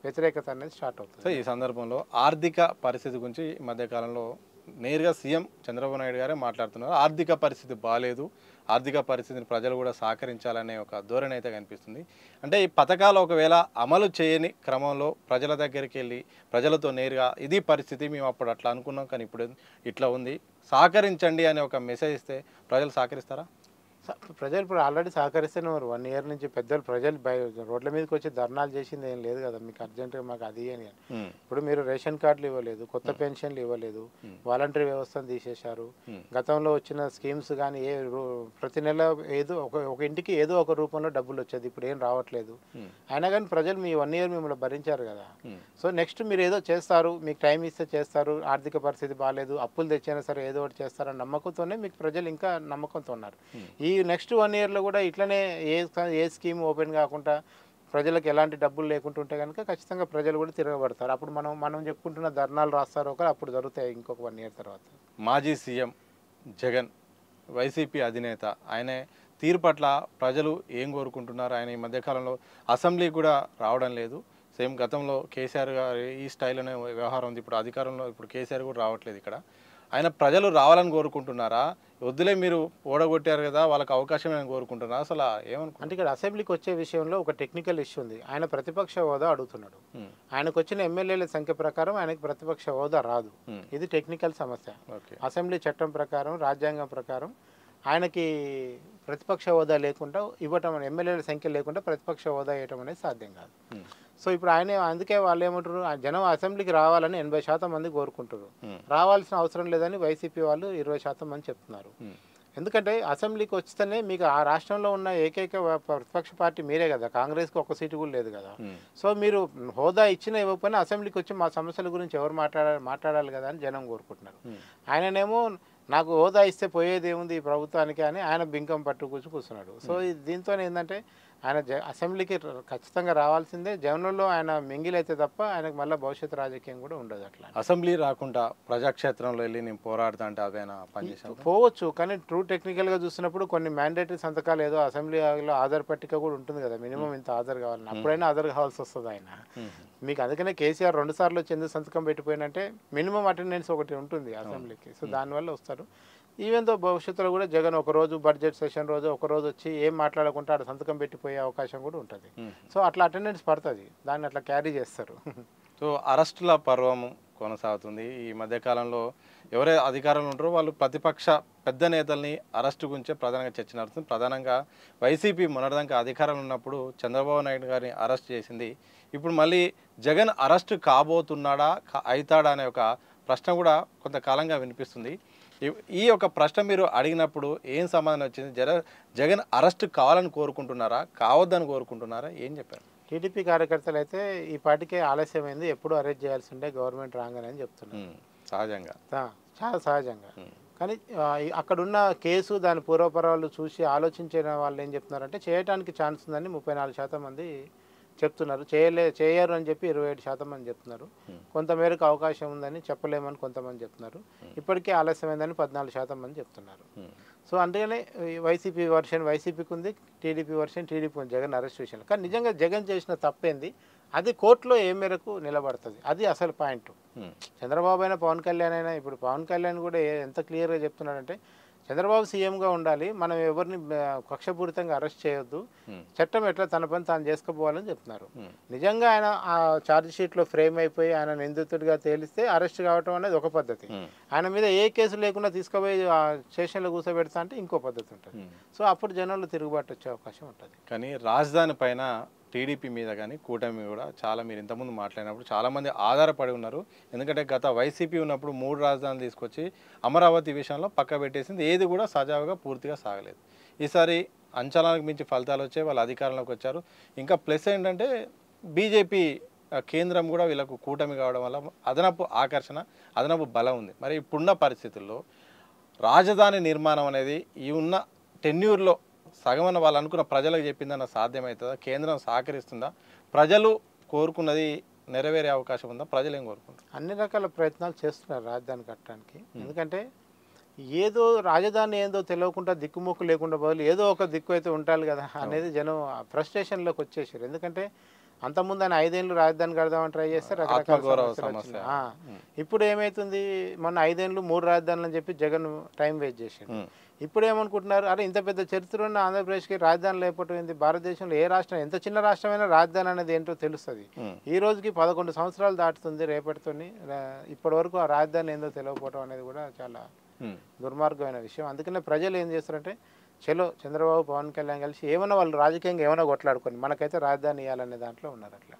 వ్యతిరేకత అనేది స్టార్ట్ అవుతుంది. సో ఈ సందర్భంలో ఆర్థిక పరిస్థితి గురించి ఈ మధ్యకాలంలో నేరుగా సీఎం చంద్రబాబు నాయుడు గారే మాట్లాడుతున్నారు. ఆర్థిక పరిస్థితి బాలేదు, ఆర్థిక పరిస్థితిని ప్రజలు కూడా సహకరించాలనే ఒక ధోరణి అయితే కనిపిస్తుంది. అంటే ఈ పథకాలు ఒకవేళ అమలు చేయని క్రమంలో ప్రజల దగ్గరికి వెళ్ళి ప్రజలతో నేరుగా ఇది పరిస్థితి, మేము అప్పుడు అట్లా అనుకున్నాం కానీ ఇప్పుడు ఇట్లా ఉంది, సహకరించండి అనే ఒక మెసేజ్ ఇస్తే ప్రజలు సహకరిస్తారా? ప్రజలు ఇప్పుడు ఆల్రెడీ సహకరిస్తున్నారు. 1 ఇయర్ నుంచి పెద్దలు ప్రజలు రోడ్ల మీదకి వచ్చి ధర్నాలు చేసింది ఏం లేదు కదా, మీకు అర్జెంటుగా మాకు అది అని. ఇప్పుడు మీరు రేషన్ కార్డులు ఇవ్వలేదు, కొత్త పెన్షన్లు ఇవ్వలేదు, వాలంటరీ వ్యవస్థను తీసేశారు. గతంలో వచ్చిన స్కీమ్స్ కానీ ప్రతి నెల ఏదో ఒక ఇంటికి ఏదో ఒక రూపంలో డబ్బులు వచ్చేది, ఇప్పుడు ఏం రావట్లేదు. అయినా కానీ ప్రజలు మీ 1 ఇయర్ మిమ్మల్ని భరించారు కదా. సో నెక్స్ట్ మీరు ఏదో చేస్తారు, మీకు టైం ఇస్తే చేస్తారు, ఆర్థిక పరిస్థితి బాగాలేదు, అప్పులు తెచ్చైనా సరే ఏదో ఒకటి చేస్తారని నమ్మకంతోనే మీకు ప్రజలు ఇంకా నమ్మకంతో ఉన్నారు. ఈ నెక్స్ట్ 1 ఇయర్లో కూడా ఇట్లనే ఏ స్కీమ్ ఓపెన్ కాకుండా ప్రజలకు ఎలాంటి డబ్బులు లేకుండా ఉంటే కనుక ఖచ్చితంగా ప్రజలు కూడా తిరగబడతారు. అప్పుడు మనం చెప్పుకుంటున్న ధర్నాలు రాస్తారు ఒకరు, అప్పుడు జరుగుతాయి ఇంకొక 1 ఇయర్ తర్వాత. మాజీ సీఎం జగన్ వైసీపీ అధినేత, ఆయన తీరు పట్ల ప్రజలు ఏం కోరుకుంటున్నారు? ఆయన ఈ మధ్యకాలంలో అసెంబ్లీ కూడా రావడం లేదు. సేమ్ గతంలో కేసీఆర్ గారు ఈ స్టైల్ అనే వ్యవహారం ఉంది. ఇప్పుడు అధికారంలో ఇప్పుడు కేసీఆర్ కూడా రావట్లేదు. ఇక్కడ ఆయన ప్రజలు రావాలని కోరుకుంటున్నారా? వద్దులే మీరు ఓడగొట్టారు కదా వాళ్ళకి అవకాశం ఏమైనా కోరుకుంటున్నారా? అసలు ఏమనుకుంటున్నారు? అంటే ఇక్కడ అసెంబ్లీకి వచ్చే విషయంలో ఒక టెక్నికల్ ఇష్యూ ఉంది. ఆయన ప్రతిపక్ష హోదా అడుగుతున్నాడు. ఆయనకు వచ్చిన ఎమ్మెల్యేల సంఖ్య ప్రకారం ఆయనకు ప్రతిపక్ష హోదా రాదు. ఇది టెక్నికల్ సమస్య. అసెంబ్లీ చట్టం ప్రకారం, రాజ్యాంగం ప్రకారం ఆయనకి ప్రతిపక్ష హోదా లేకుండా ఇవ్వటం, ఎమ్మెల్యేల సంఖ్య లేకుండా ప్రతిపక్ష హోదా ఇవ్వటం అనేది సాధ్యం కాదు. సో ఇప్పుడు ఆయన అందుకే వాళ్ళు ఏమంటారు, జనం అసెంబ్లీకి రావాలని 80% మంది కోరుకుంటారు. రావాల్సిన అవసరం లేదని వైసీపీ వాళ్ళు 20% మంది చెప్తున్నారు. ఎందుకంటే అసెంబ్లీకి వస్తేనే మీకు ఆ రాష్ట్రంలో ఉన్న ఏకైక ప్రతిపక్ష పార్టీ మీరే కదా, కాంగ్రెస్కి 1 సీటు కూడా లేదు కదా. సో మీరు హోదా ఇచ్చినా ఇవ్వకపోయినా అసెంబ్లీకి వచ్చి మా సమస్యల గురించి ఎవరు మాట్లాడాలి కదా అని జనం కోరుకుంటున్నారు. ఆయననేమో నాకు హోదా ఇస్తే పోయేది ఏముంది ఈ ప్రభుత్వానికి అని ఆయన బింకం పట్టు కూర్చున్నాడు. సో దీంతో ఏంటంటే ఆయన అసెంబ్లీకి ఖచ్చితంగా రావాల్సిందే. జనంలో ఆయన మింగిలైతే తప్ప ఆయనకు మళ్ళీ భవిష్యత్తు రాజకీయం కూడా ఉండదు. అట్లా అసెంబ్లీ రాకుండా ప్రజాక్షేత్రంలో వెళ్ళి నేను పోరాడుతా అంటే అదైనా పనిచేసాను పోవచ్చు. కానీ ట్రూ టెక్నికల్గా చూసినప్పుడు కొన్ని మ్యాండేటరీ సంతకాలు ఏదో అసెంబ్లీలో ఆధార్ పట్టిక కూడా ఉంటుంది కదా, మినిమం ఇంత ఆధార్ కావాలని, అప్పుడైనా ఆధార్ కావాల్సి వస్తుంది ఆయన. మీకు అందుకనే కేసీఆర్ 2 సార్లు వచ్చి సంతకం పెట్టిపోయినంటే మినిమం అటెండెన్స్ ఒకటి ఉంటుంది అసెంబ్లీకి. సో దానివల్ల వస్తారు. ఈవెన్ తో భవిష్యత్తులో కూడా జగన్ ఒకరోజు బడ్జెట్ సెషన్ రోజు ఒకరోజు వచ్చి ఏం మాట్లాడకుండా ఆడ సంతకం పెట్టిపోయే అవకాశం కూడా ఉంటుంది. సో అట్లా అటెండెన్స్ పడుతుంది, దాన్ని అట్లా క్యారీ చేస్తారు. సో అరెస్టుల పర్వం కొనసాగుతుంది. ఈ మధ్యకాలంలో ఎవరైతే అధికారంలో ఉంటారో వాళ్ళు ప్రతిపక్ష పెద్ద నేతల్ని అరెస్టు గురించే ప్రధానంగా చర్చ నడుస్తుంది. ప్రధానంగా వైసీపీ మొన్నటిదాకా అధికారంలో ఉన్నప్పుడు చంద్రబాబు నాయుడు గారిని అరెస్ట్ చేసింది. ఇప్పుడు మళ్ళీ జగన్ అరెస్టు కాబోతున్నాడా అవుతాడా అనే ఒక ప్రశ్న కూడా కొంతకాలంగా వినిపిస్తుంది. ఈ యొక్క ప్రశ్న మీరు అడిగినప్పుడు ఏం సమాధానం వచ్చింది? జగన్ అరెస్ట్ కావాలని కోరుకుంటున్నారా, కావద్దని కోరుకుంటున్నారా, ఏం చెప్పారు? టీడీపీ కార్యకర్తలు అయితే ఈ పాటికే ఆలస్యమైంది, ఎప్పుడు అరెస్ట్ చేయాల్సి ఉండే గవర్నమెంట్ రాగానే అని చెప్తున్నారు. సహజంగా, చాలా సహజంగా. కానీ అక్కడున్న కేసు దాని పూర్వపరాలు చూసి ఆలోచించిన వాళ్ళు ఏం చెప్తున్నారంటే చేయడానికి ఛాన్స్ ఉందని 34% మంది చెప్తున్నారు. చేయరు అని చెప్పి 27% మంది చెప్తున్నారు. కొంతమేరకు అవకాశం ఉందని చెప్పలేమని కొంతమంది చెప్తున్నారు. ఇప్పటికే ఆలస్యమైందని 14% మంది చెప్తున్నారు. సో అందుకనే వైసీపీ వర్షన్ వైసీపీకి ఉంది, టీడీపీ వర్షన్ టీడీపీ ఉంది జగన్ అరెస్ట్ విషయంలో. కానీ నిజంగా జగన్ చేసిన తప్పేంది, అది కోర్టులో ఏ మేరకు నిలబడుతుంది, అది అసలు పాయింట్. చంద్రబాబు అయినా పవన్ కళ్యాణ్ అయినా, ఇప్పుడు పవన్ కళ్యాణ్ కూడా ఎంత క్లియర్గా చెప్తున్నాడంటే చంద్రబాబు సీఎంగా ఉండాలి, మనం ఎవరిని కక్షపూరితంగా అరెస్ట్ చేయొద్దు, చట్టం ఎట్లా తన పని తాను చేసుకుపోవాలని చెప్తున్నారు. నిజంగా ఆయన ఆ ఛార్జ్ షీట్లో ఫ్రేమ్ అయిపోయి ఆయన నిందితుడిగా తేలిస్తే అరెస్ట్ కావటం అనేది ఒక పద్ధతి. ఆయన మీద ఏ కేసు లేకుండా తీసుకుపోయి స్టేషన్లో కూర్చోబెడతా అంటే ఇంకో పద్ధతి ఉంటుంది. సో అప్పుడు జనంలో తిరుగుబాటు వచ్చే అవకాశం ఉంటుంది. కానీ రాజధాని పైన టీడీపీ మీద కానీ కూటమి కూడా చాలా, మీరు ఇంతకుముందు మాట్లాడినప్పుడు చాలామంది ఆధారపడి ఉన్నారు. ఎందుకంటే గత వైసీపీ ఉన్నప్పుడు 3 రాజధానులు తీసుకొచ్చి అమరావతి విషయంలో పక్క పెట్టేసింది, ఏది కూడా సజావుగా పూర్తిగా సాగలేదు. ఈసారి అంచనాలకు మించి ఫలితాలు వచ్చాయి, వాళ్ళు అధికారంలోకి వచ్చారు. ఇంకా ప్లస్ ఏంటంటే బీజేపీ కేంద్రం కూడా వీళ్ళకు కూటమి కావడం వల్ల అదనపు ఆకర్షణ, అదనపు బలం ఉంది. మరి ఇప్పుడున్న పరిస్థితుల్లో రాజధాని నిర్మాణం అనేది ఈ ఉన్న టెన్యూర్లో సగమన్న వాళ్ళు అనుకున్న ప్రజలకు చెప్పిందన్న సాధ్యమవుతుందా? కేంద్రం సహకరిస్తుందా? ప్రజలు కోరుకున్నది నెరవేరే అవకాశం ఉందా? ప్రజలు ఏం కోరుకుంటారు? అన్ని రకాల ప్రయత్నాలు చేస్తున్నారు రాజధాని కట్టడానికి. ఎందుకంటే ఏదో రాజధాని ఏందో తెలియకుండా దిక్కుముక్కు లేకుండా బదులు ఏదో ఒక దిక్కు అయితే ఉండాలి కదా అనేది జనం ఫ్రస్ట్రేషన్లోకి వచ్చేసారు. ఎందుకంటే అంతకుముందు ఆయన 5 ఏళ్ళు రాజధాని కడదామని ట్రై చేస్తే రకరకాల ఆత్మగౌరవ సమస్యలు సమస్య. వచ్చినాయి. ఇప్పుడు ఏమైతుంది, మొన్న 5 ఏళ్ళు 3 రాజధానులు అని చెప్పి జగన్ టైం వేస్ట్ చేసిండు. ఇప్పుడు ఏమనుకుంటున్నారు, అరే ఇంత పెద్ద చరిత్ర ఉన్న ఆంధ్రప్రదేశ్కి రాజధాని లేకపోవడం భారతదేశంలో ఏ రాష్ట్రం, ఎంత చిన్న రాష్ట్రమైనా రాజధాని అనేది ఏంటో తెలుస్తుంది. ఈ రోజుకి 11 సంవత్సరాలు దాటుతుంది రేపటితోని, ఇప్పటి వరకు ఆ రాజధాని ఏందో తెలియకపోవడం అనేది కూడా చాలా దుర్మార్గమైన విషయం. అందుకనే ప్రజలు ఏం చేస్తారంటే, చలో చంద్రబాబు పవన్ కళ్యాణ్ కలిసి ఏమైనా వాళ్ళు రాజకీయంగా ఏమైనా కొట్లాడుకొని మనకైతే రాజధాని ఇవ్వాలనే దాంట్లో ఉన్నారు. అట్లా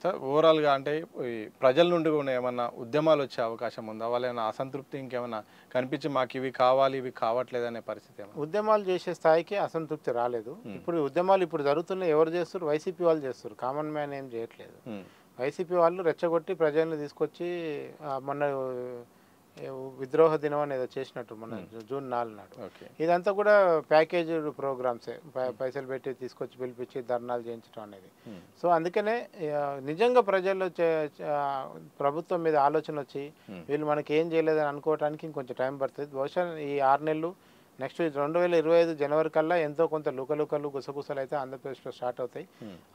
సార్ ఓవరాల్గా అంటే ఈ ప్రజల నుండి కూడా ఏమన్నా ఉద్యమాలు వచ్చే అవకాశం ఉందా? వాళ్ళు ఏమైనా అసంతృప్తి ఇంకేమైనా కనిపించి మాకు ఇవి కావాలి ఇవి కావట్లేదు అనే పరిస్థితి ఏమన్నా? ఉద్యమాలు చేసే స్థాయికి అసంతృప్తి రాలేదు. ఇప్పుడు ఉద్యమాలు ఇప్పుడు జరుగుతున్నాయి, ఎవరు చేస్తారు? వైసీపీ వాళ్ళు చేస్తారు, కామన్ మ్యాన్ ఏం చేయట్లేదు. వైసీపీ వాళ్ళు రెచ్చగొట్టి ప్రజలను తీసుకొచ్చి మొన్న విద్రోహ దినం అనేది చేసినట్టు మన జూన్ 4 నాడు. ఇదంతా కూడా ప్యాకేజ్ ప్రోగ్రామ్సే, పైసలు పెట్టి తీసుకొచ్చి పిలిపించి ధర్నాలు చేయించడం అనేది. సో అందుకనే నిజంగా ప్రజల్లో ప్రభుత్వం మీద ఆలోచన వచ్చి వీళ్ళు మనకి ఏం చేయలేదని అనుకోవడానికి ఇంకొంచెం టైం పడుతుంది. బహుశా ఈ 6 నెలలు నెక్స్ట్ 2025 జనవరి కల్లా ఎంతో కొంత లుకలుకలు గుసగుసలు అయితే ఆంధ్రప్రదేశ్లో స్టార్ట్ అవుతాయి.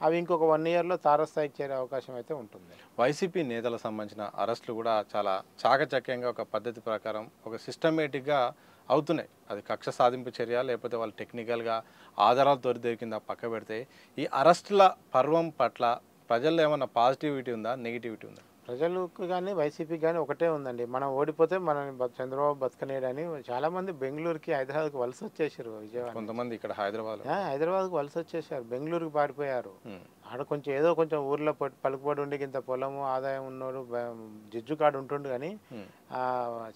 అవి ఇంకొక 1 ఇయర్లో తారస్థాయికి చేరే అవకాశం అయితే ఉంటుంది. వైసీపీ నేతలకు సంబంధించిన అరెస్టులు కూడా చాలా చాకచక్యంగా ఒక పద్ధతి ప్రకారం ఒక సిస్టమేటిక్గా అవుతున్నాయి. అది కక్ష సాధింపు చర్య లేకపోతే వాళ్ళు టెక్నికల్గా ఆధారాలు దొరికిందా పక్క పెడితే, ఈ అరెస్టుల పర్వం పట్ల ప్రజల్లో ఏమన్నా పాజిటివిటీ ఉందా, నెగిటివిటీ ఉందా? ప్రజలకు కానీ వైసీపీకి కానీ ఒకటే ఉందండి, మనం ఓడిపోతే మనని చంద్రబాబు బతకనేడని చాలామంది బెంగళూరుకి హైదరాబాద్కి వలస వచ్చేసారు. విజయవాడ కొంతమంది ఇక్కడ హైదరాబాద్కి వలస వచ్చేసారు, బెంగళూరుకి పారిపోయారు. ఆడ కొంచెం ఏదో కొంచెం ఊర్లో పలుకుబడి ఉండి ఇంత పొలము ఆదాయం ఉన్నోడు జిజ్జు కాడు ఉంటుండు, కానీ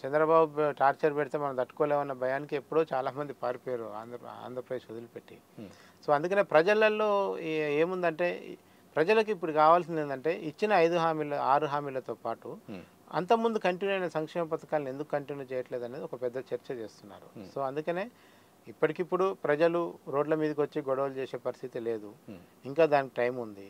చంద్రబాబు టార్చర్ పెడితే మనం తట్టుకోలేమన్న భయానికి ఎప్పుడో చాలామంది పారిపోయారు ఆంధ్రప్రదేశ్ వదిలిపెట్టి. సో అందుకనే ప్రజలలో ఏముందంటే, ప్రజలకు ఇప్పుడు కావాల్సింది ఏంటంటే, ఇచ్చిన 6 హామీలతో పాటు అంతకుముందు కంటిన్యూ అయిన సంక్షేమ పథకాలను ఎందుకు కంటిన్యూ చేయట్లేదు అనేది ఒక పెద్ద చర్చ చేస్తున్నారు. సో అందుకనే ఇప్పటికిప్పుడు ప్రజలు రోడ్ల మీదకి వచ్చి గొడవలు చేసే పరిస్థితి లేదు, ఇంకా దానికి టైం ఉంది.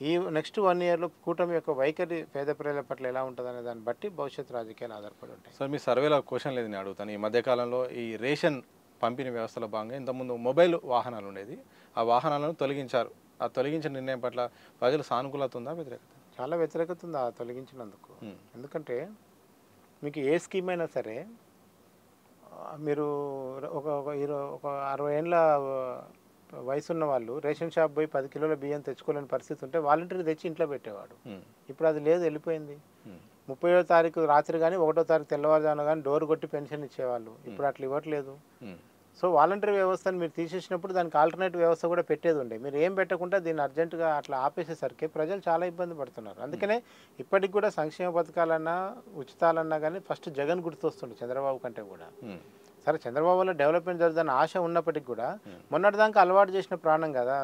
ఈ నెక్స్ట్ 1 ఇయర్లో కూటమి యొక్క వైఖరి పేద ప్రజల పట్ల ఎలా ఉంటుంది అనే దాన్ని బట్టి భవిష్యత్ రాజకీయాలు ఆధారపడి ఉంటాయి. సార్ మీ సర్వేలో క్వశ్చన్ లేదు నేను అడుగుతాను. ఈ మధ్యకాలంలో ఈ రేషన్ పంపిణీ వ్యవస్థలో భాగంగా ఇంతకుముందు మొబైల్ వాహనాలు ఉండేది, ఆ వాహనాలను తొలగించారు. ఆ తొలగించిన నిర్ణయం పట్ల ప్రజలు సానుకూలత ఉందా, వ్యతిరేకత? చాలా వ్యతిరేకత ఉంది ఆ తొలగించినందుకు. ఎందుకంటే మీకు ఏ స్కీమ్ అయినా సరే, మీరు ఒక 60 ఏళ్ళ వయసున్న వాళ్ళు రేషన్ షాప్ పోయి 10 కిలోల బియ్యం తెచ్చుకోలేని పరిస్థితి ఉంటే వాలంటీర్ తెచ్చి ఇంట్లో పెట్టేవాడు. ఇప్పుడు అది లేదు, వెళ్ళిపోయింది. 30వ తారీఖు రాత్రి కానీ 1వ తారీఖు తెల్లవారుజామున కానీ డోర్ కొట్టి పెన్షన్ ఇచ్చేవాళ్ళు, ఇప్పుడు అట్లా ఇవ్వట్లేదు. సో వాలంటరీ వ్యవస్థను మీరు తీసేసినప్పుడు దానికి ఆల్టర్నేటివ్ వ్యవస్థ కూడా పెట్టేది ఉండే, మీరు ఏం పెట్టకుండా దీన్ని అర్జెంటుగా అట్లా ఆపేసేసరికి ప్రజలు చాలా ఇబ్బంది పడుతున్నారు. అందుకనే ఇప్పటికి కూడా సంక్షేమ పథకాలన్నా ఉచితాలన్నా కానీ ఫస్ట్ జగన్ గుర్తొస్తుంది చంద్రబాబు కంటే కూడా. సరే చంద్రబాబులో డెవలప్మెంట్ జరుగుతున్న ఆశ ఉన్నప్పటికీ కూడా మొన్నటిదాకా అలవాటు చేసిన ప్రాణం కదా,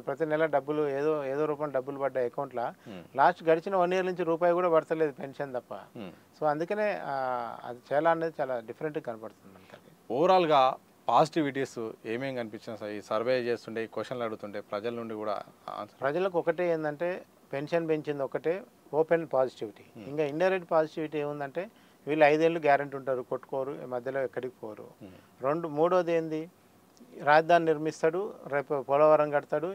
ప్రతి నెల డబ్బులు ఏదో రూపం డబ్బులు పడ్డ అకౌంట్లో లాస్ట్ గడిచిన 1 ఇయర్ నుంచి రూపాయి కూడా పడతలేదు పెన్షన్ తప్ప. సో అందుకనే అది చాలా అనేది చాలా డిఫరెంట్గా కనపడుతుంది మనకి. ఓవరాల్గా పాజిటివిటీస్ ఏమేమి కనిపించినా సార్ ఈ సర్వే చేస్తుంటే, ఈ క్వశ్చన్లు అడుగుతుంటే ప్రజల నుండి కూడా ప్రజలకు ఒకటే ఏంటంటే, పెన్షన్ పెంచింది ఒకటే ఓపెన్ పాజిటివిటీ. ఇంకా ఇండైరెక్ట్ పాజిటివిటీ ఏముందంటే, వీళ్ళు 5 ఏళ్ళు గ్యారెంటీ ఉంటారు, కొట్టుకోరు, మధ్యలో ఎక్కడికి పోరు. మూడోది ఏంది, రాజధాని నిర్మిస్తాడు, రేపు పోలవరం కడతాడు,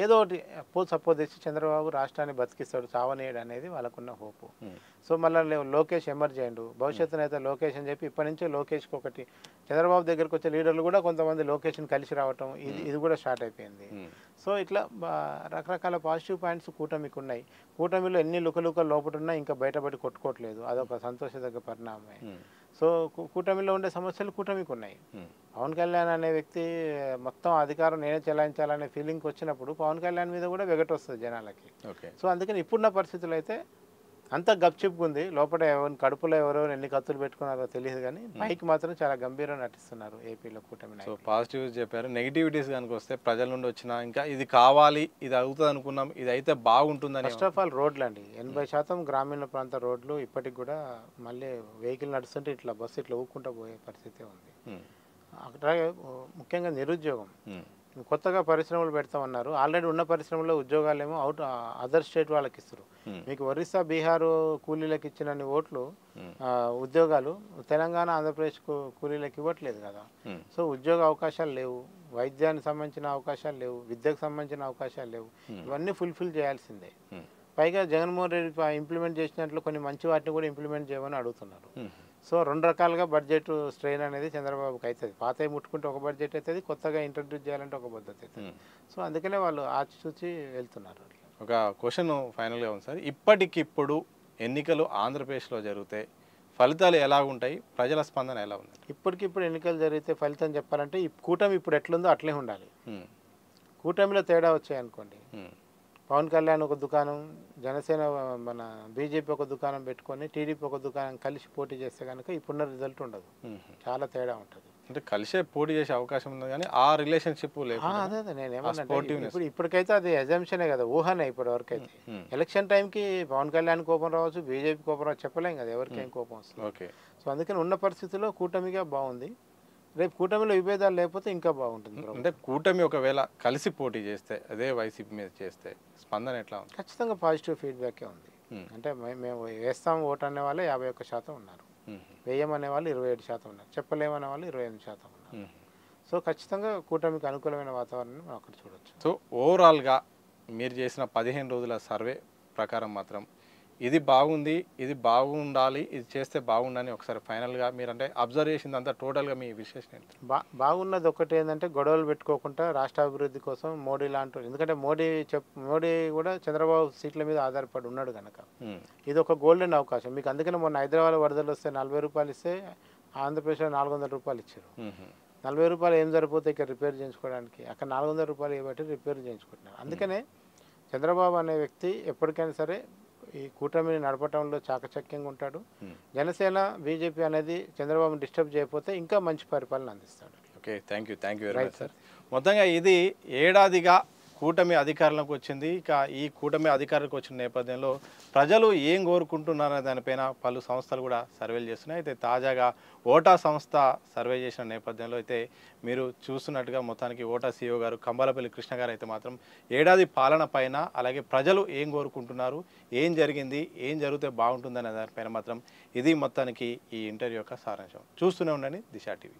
ఏదో ఒకటి సపోజ్ తెచ్చి చంద్రబాబు రాష్ట్రాన్ని బతికిస్తాడు, చావనేయడు అనేది వాళ్ళకున్న హోపు. సో మళ్ళీ లోకేష్ ఎమర్జ్ అయ్యిండు, భవిష్యత్తు నేత లోకేష్ అని చెప్పి ఇప్పటి నుంచే లోకేష్కి ఒకటి, చంద్రబాబు దగ్గరకు వచ్చే లీడర్లు కూడా కొంతమంది లోకేష్ని కలిసి రావటం, ఇది కూడా స్టార్ట్ అయిపోయింది. సో ఇట్లా రకరకాల పాజిటివ్ పాయింట్స్ కూటమికి ఉన్నాయి. కూటమిలో ఎన్ని లుకలుకలు లోపటున్నా ఇంకా బయటపడి కొట్టుకోవట్లేదు, అదొక సంతోషదగ్గ పరిణామమే. సో కూటమిలో ఉండే సమస్యలు కూటమికి ఉన్నాయి. పవన్ కళ్యాణ్ అనే వ్యక్తి మొత్తం అధికారం నేనే చెలాయించాలనే ఫీలింగ్కి వచ్చినప్పుడు పవన్ కళ్యాణ్ మీద కూడా వెగట్ వస్తుంది జనాలకి. సో అందుకని ఇప్పుడున్న పరిస్థితులు అయితే అంత గప్చిప్పుకుంది, లోపల కడుపులో ఎవరో ఎన్ని కత్తులు పెట్టుకున్నారో తెలియదు, కానీ పైకి మాత్రం చాలా గంభీరంగా నటిస్తున్నారు ఏపీలో కూటమి. సో పాజిటివ్స్ చెప్పారు. నెగిటివిటీస్ కనుక వస్తే ప్రజల నుండి వచ్చిన ఇంకా ఇది కావాలి, ఇది అవుతుంది అనుకున్నాం, ఇది అయితే బాగుంటుందని. ఫస్ట్ ఆఫ్ ఆల్ రోడ్లు అండి, 80% గ్రామీణ ప్రాంత రోడ్లు ఇప్పటికి కూడా మళ్ళీ వెహికల్ నడుస్తుంటే ఇట్లా బస్సు ఇట్లా ఊక్కుంటూ పోయే పరిస్థితి ఉంది. అక్కడ ముఖ్యంగా నిరుద్యోగం, కొత్తగా పరిశ్రమలు పెడతామన్నారు, ఆల్రెడీ ఉన్న పరిశ్రమలో ఉద్యోగాలేమో అదర్ స్టేట్ వాళ్ళకి ఇస్తారు. మీకు ఒరిస్సా బీహార్ కూలీలకు ఇచ్చిన ఓట్లు ఉద్యోగాలు తెలంగాణ ఆంధ్రప్రదేశ్ కూలీలకు ఇవ్వట్లేదు కదా. సో ఉద్యోగ అవకాశాలు లేవు, వైద్యానికి సంబంధించిన అవకాశాలు లేవు, విద్యకు సంబంధించిన అవకాశాలు లేవు. ఇవన్నీ ఫుల్ఫిల్ చేయాల్సిందే. పైగా జగన్మోహన్ రెడ్డి ఇంప్లిమెంట్ చేసినట్లు కొన్ని మంచి వాటిని కూడా ఇంప్లిమెంట్ చేయమని అడుగుతున్నారు. సో 2 రకాలుగా బడ్జెట్ స్ట్రెయిన్ అనేది చంద్రబాబుకి అవుతుంది. పాతవి ముట్టుకుంటే ఒక బడ్జెట్ అవుతుంది, కొత్తగా ఇంట్రడ్యూస్ చేయాలంటే ఒక పద్ధతి అవుతుంది. సో అందుకనే వాళ్ళు ఆచితూచి వెళ్తున్నారు. ఒక క్వశ్చన్ ఫైనల్గా ఉంది సార్, ఇప్పటికిప్పుడు ఎన్నికలు ఆంధ్రప్రదేశ్లో జరిగితే ఫలితాలు ఎలా ఉంటాయి, ప్రజల స్పందన ఎలా ఉంది? ఇప్పటికిప్పుడు ఎన్నికలు జరిగితే ఫలితం చెప్పాలంటే ఈ కూటమి ఇప్పుడు ఎట్లుందో అట్లే ఉండాలి. కూటమిలో తేడా వచ్చాయనుకోండి, పవన్ కళ్యాణ్ ఒక దుకాణం, జనసేన మన బీజేపీ ఒక దుకాణం పెట్టుకొని టీడీపీ ఒక దుకాణం కలిసి పోటీ చేస్తే కనుక ఇప్పుడున్న రిజల్ట్ ఉండదు, చాలా తేడా ఉంటుంది. అంటే కలిసే పోటీ చేసే అవకాశం ఉంది కానీ ఆ రిలేషన్షిప్ లేదు. అదే నేనేమన్నా ఇప్పటికైతే అది అజంప్షనే కదా, ఊహనే ఇప్పటి వరకు అయితే. ఎలక్షన్ టైంకి పవన్ కళ్యాణ్ కోపం రావచ్చు, బీజేపీ కోపం రావచ్చు, చెప్పలేం కదా ఎవరికి ఏం కోపం వస్తుంది. ఓకే. సో అందుకని ఉన్న పరిస్థితుల్లో కూటమిగా బాగుంది. రేపు కూటమిలో విభేదాలు లేకపోతే ఇంకా బాగుంటుంది. అంటే కూటమి ఒకవేళ కలిసి పోటీ చేస్తే అదే వైసీపీ మీద చేస్తే స్పందన ఎట్లా ఉంది? ఖచ్చితంగా పాజిటివ్ ఫీడ్బ్యాకే ఉంది. అంటే మేము వేస్తాం ఓటు అనే వాళ్ళే 51% ఉన్నారు, వేయమనే వాళ్ళు 27% ఉన్నారు, చెప్పలేమనే వాళ్ళు 28% ఉన్నారు. సో ఖచ్చితంగా కూటమికి అనుకూలమైన వాతావరణం మనం అక్కడ చూడొచ్చు. సో ఓవరాల్గా మీరు చేసిన 15 రోజుల సర్వే ప్రకారం మాత్రం ఇది బాగుంది, ఇది బాగుండాలి, ఇది చేస్తే బాగుండని ఒకసారి ఫైనల్గా మీరు అంటే అబ్జర్వ్ చేసిందంతా టోటల్గా మీ విశ్లేషణ ఏంటి? బాగున్నది ఒకటి ఏంటంటే గొడవలు పెట్టుకోకుండా రాష్ట్ర అభివృద్ధి కోసం మోడీ లాంటి, ఎందుకంటే మోడీ కూడా చంద్రబాబు సీట్ల మీద ఆధారపడి ఉన్నాడు కనుక ఇది ఒక గోల్డెన్ అవకాశం మీకు. అందుకని మొన్న హైదరాబాద్ వరదలు వస్తే 40 రూపాయలు ఇస్తే ఆంధ్రప్రదేశ్లో 400 రూపాయలు ఇచ్చారు. 40 రూపాయలు ఏం సరిపోతే ఇక్కడ రిపేర్ చేయించుకోవడానికి, అక్కడ 400 రూపాయలు ఇవ్వబట్టి రిపేర్ చేయించుకుంటున్నారు. అందుకనే చంద్రబాబు అనే వ్యక్తి ఎప్పటికైనా సరే ఈ కూటమిని నడపడంలో చాకచక్యంగా ఉంటాడు. జనసేన బీజేపీ అనేది చంద్రబాబుని డిస్టర్బ్ చేయకపోతే ఇంకా మంచి పరిపాలన అందిస్తాడు. Okay, thank you very much sir. మొత్తంగా ఇది ఏడాదిగా కూటమి అధికారంలోకి వచ్చింది. ఇక ఈ కూటమి అధికారంలోకి వచ్చిన నేపథ్యంలో ప్రజలు ఏం కోరుకుంటున్నారనే దానిపైన పలు సంస్థలు కూడా సర్వేలు చేస్తున్నాయి. అయితే తాజాగా ఓటా సంస్థ సర్వే చేసిన నేపథ్యంలో అయితే మీరు చూస్తున్నట్టుగా మొత్తానికి ఓటా సీఈఓ గారు కంబాలపల్లి కృష్ణ గారు అయితే మాత్రం ఏడాది పాలన పైన, అలాగే ప్రజలు ఏం కోరుకుంటున్నారు, ఏం జరిగింది, ఏం జరిగితే బాగుంటుందనే దానిపైన మాత్రం ఇది మొత్తానికి ఈ ఇంటర్వ్యూ యొక్క సారాంశం. చూస్తూనే ఉండండి దిశ టీవీ.